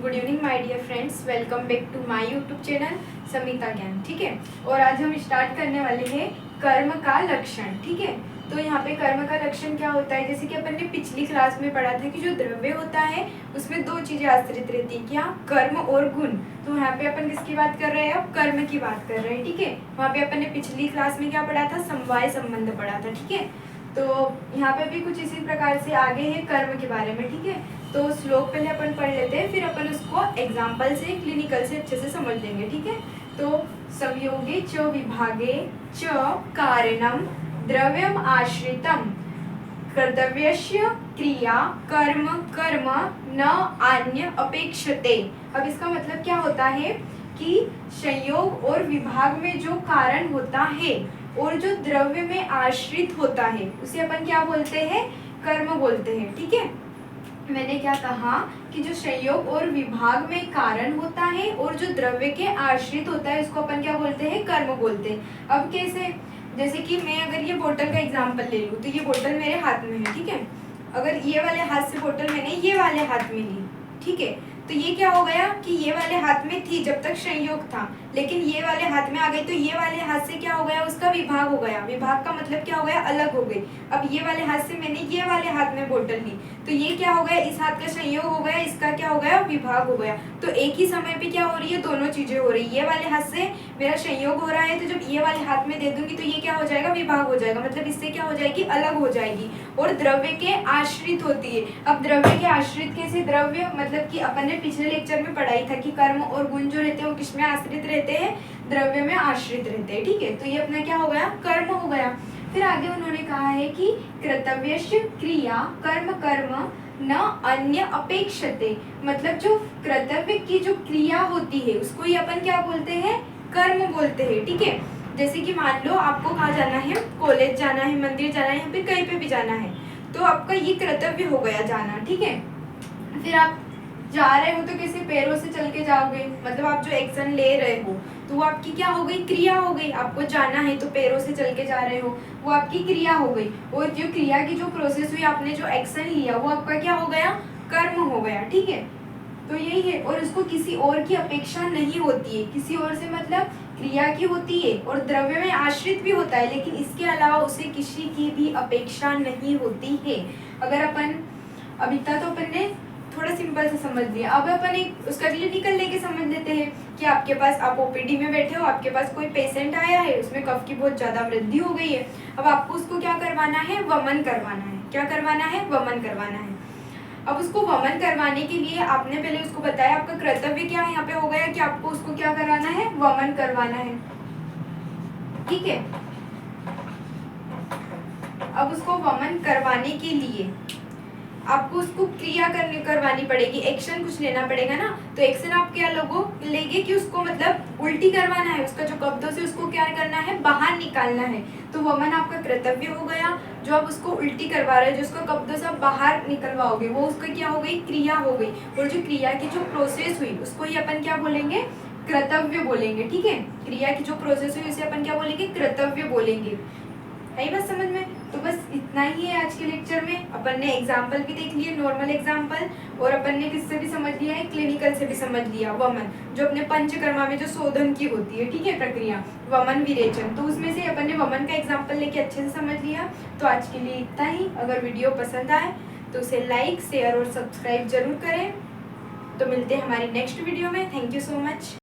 Good evening my dear friends, welcome back to my YouTube channel Samita Gyan. ठीक है, और आज हम स्टार्ट करने वाले हैं कर्म का लक्षण। ठीक है, तो यहाँ पे कर्म का लक्षण क्या होता है, जैसे कि अपन ने पिछली क्लास में पढ़ा था कि जो द्रव्य होता है उसमें दो चीजें आश्रित रहती है, क्या, कर्म और गुण। तो यहाँ पे अपन किसकी बात कर रहे हैं, अब कर्म की बात कर रहे हैं। ठीक है, वहाँ पे अपन ने पिछली क्लास में क्या पढ़ा था, समवाय संबंध पढ़ा था। ठीक है, तो यहाँ पे भी कुछ इसी प्रकार से आगे है कर्म के बारे में। ठीक है, तो श्लोक पहले अपन पढ़ लेते हैं, फिर अपन उसको एग्जाम्पल से, क्लिनिकल से अच्छे से समझ लेंगे। ठीक है, तो संयोगे च विभागे च कारणम द्रव्यम आश्रितम कर्तव्यस्य क्रिया कर्म कर्म न अन्य अपेक्षते। अब इसका मतलब क्या होता है कि संयोग और विभाग में जो कारण होता है और जो द्रव्य में आश्रित होता है उसे अपन क्या बोलते हैं, कर्म बोलते हैं। ठीक है, मैंने क्या कहा कि जो संयोग और विभाग में कारण होता है और जो द्रव्य के आश्रित होता है उसको अपन क्या बोलते हैं, कर्म बोलते हैं। अब कैसे, जैसे कि मैं अगर ये बोतल का एग्जांपल ले लूँ तो ये बोतल मेरे हाथ में है। ठीक है, अगर ये वाले हाथ से बोतल मैंने ये वाले हाथ में ली, ठीक है, तो ये क्या हो गया कि ये वाले हाथ में थी जब तक संयोग था, लेकिन ये वाले हाथ में आ गई तो ये वाले हाथ से क्या हो गया, उसका विभाग हो गया। विभाग का मतलब क्या हो गया, अलग हो गई। अब ये वाले हाथ से मैंने ये वाले हाथ में बोतल ली तो ये क्या हो गया, इस हाथ का संयोग हो गया, इसका क्या हो गया, विभाग हो गया। तो एक ही समय पे क्या हो रही है, दोनों चीजें हो रही है। ये वाले हाथ से मेरा संयोग हो रहा है, तो जब ये वाले हाथ में दे दूंगी तो ये क्या हो जाएगा, विभाग हो जाएगा, मतलब इससे क्या हो जाएगी, अलग हो जाएगी और द्रव्य के आश्रित होती है। अब द्रव्य के आश्रित कैसे, द्रव्य मतलब कि अपन ने पिछले लेक्चर में पढ़ाई था कि कर्म और गुण जो रहते हैं वो किसमें आश्रित रहते हैं, द्रव्य में आश्रित रहते हैं। ठीक है, तो ये अपना क्या हो गया, कर्म हो गया। फिर आगे उन्होंने कहा है कि कर्तव्यस्य क्रिया कर्म कर्म न अन्य अपेक्षते, मतलब जो कर्तव्य की जो क्रिया होती है उसको ही अपन क्या बोलते हैं, कर्म बोलते हैं। ठीक है, जैसे कि मान लो आपको कहाँ जाना है, कॉलेज जाना है, मंदिर जाना है, या फिर कहीं पे भी जाना है, तो आपका ये कर्तव्य हो गया जाना। ठीक है, फिर आप जा रहे हो तो कैसे, पैरों से चल के जाओगे, मतलब आप जो एक्शन ले रहे हो तो वो आपकी क्या हो गई, क्रिया हो गई। आपको जाना है तो पैरों से चल के जा रहे हो, वो आपकी क्रिया हो गई। और जो क्रिया की जो प्रोसेस हुई, आपने जो एक्शन लिया वो आपका क्या हो गया, कर्म हो गया। ठीक है, तो यही है, और उसको किसी और की अपेक्षा नहीं होती है। किसी और से मतलब क्रिया की होती है और द्रव्य में आश्रित भी होता है, लेकिन इसके अलावा उसे किसी की भी अपेक्षा नहीं होती है। अगर अपन अब इतना तो अपन ने थोड़ा सिंपल से समझ लिया, अब अपन एक उसका क्लिनिकल लेके समझ लेते हैं कि आपके पास, आप ओपीडी में बैठे हो, आपके पास कोई पेशेंट आया है, उसमें कफ की बहुत ज्यादा वृद्धि हो गई है। अब आपको उसको क्या करवाना है, वमन करवाना है। क्या करवाना है, वमन करवाना है। अब उसको वमन करवाने के लिए आपने पहले उसको बताया, आपका कर्तव्य क्या है यहाँ पे हो गया कि आपको उसको क्या करवाना है, वमन करवाना है। ठीक है, अब उसको वमन करवाने के लिए आपको उसको क्रिया करवानी पड़ेगी, एक्शन कुछ लेना पड़ेगा ना। तो एक्शन आप क्या लेंगे कि उसको मतलब उल्टी करवाना है, उसका जो कब्जों से उसको क्या करना है, बाहर निकालना है। तो वमन आपका कर्तव्य हो गया, जो आप उसको उल्टी करवा रहे हो, जो उसको कब्जों से आप बाहर निकलवाओगे वो उसका क्या हो गई, क्रिया हो गई। और जो क्रिया की जो प्रोसेस हुई उसको ही अपन क्या बोलेंगे, कर्तव्य बोलेंगे। ठीक है, क्रिया की जो प्रोसेस हुई उसे अपन क्या बोलेंगे, कर्तव्य बोलेंगे। है बस समझ में। तो बस इतना ही है आज के लेक्चर में। अपन ने एग्जाम्पल भी देख लिए, नॉर्मल एग्जाम्पल, और अपन ने किससे भी समझ लिया है, क्लिनिकल से भी समझ लिया, वमन जो अपने पंचकर्मा में जो शोधन की होती है। ठीक है, प्रक्रिया वमन विरेचन, तो उसमें से अपन ने वमन का एग्जाम्पल लेके अच्छे से समझ लिया। तो आज के लिए इतना ही। अगर वीडियो पसंद आए तो उसे लाइक शेयर और सब्सक्राइब जरूर करें। तो मिलते हैं हमारी नेक्स्ट वीडियो में। Thank you so much.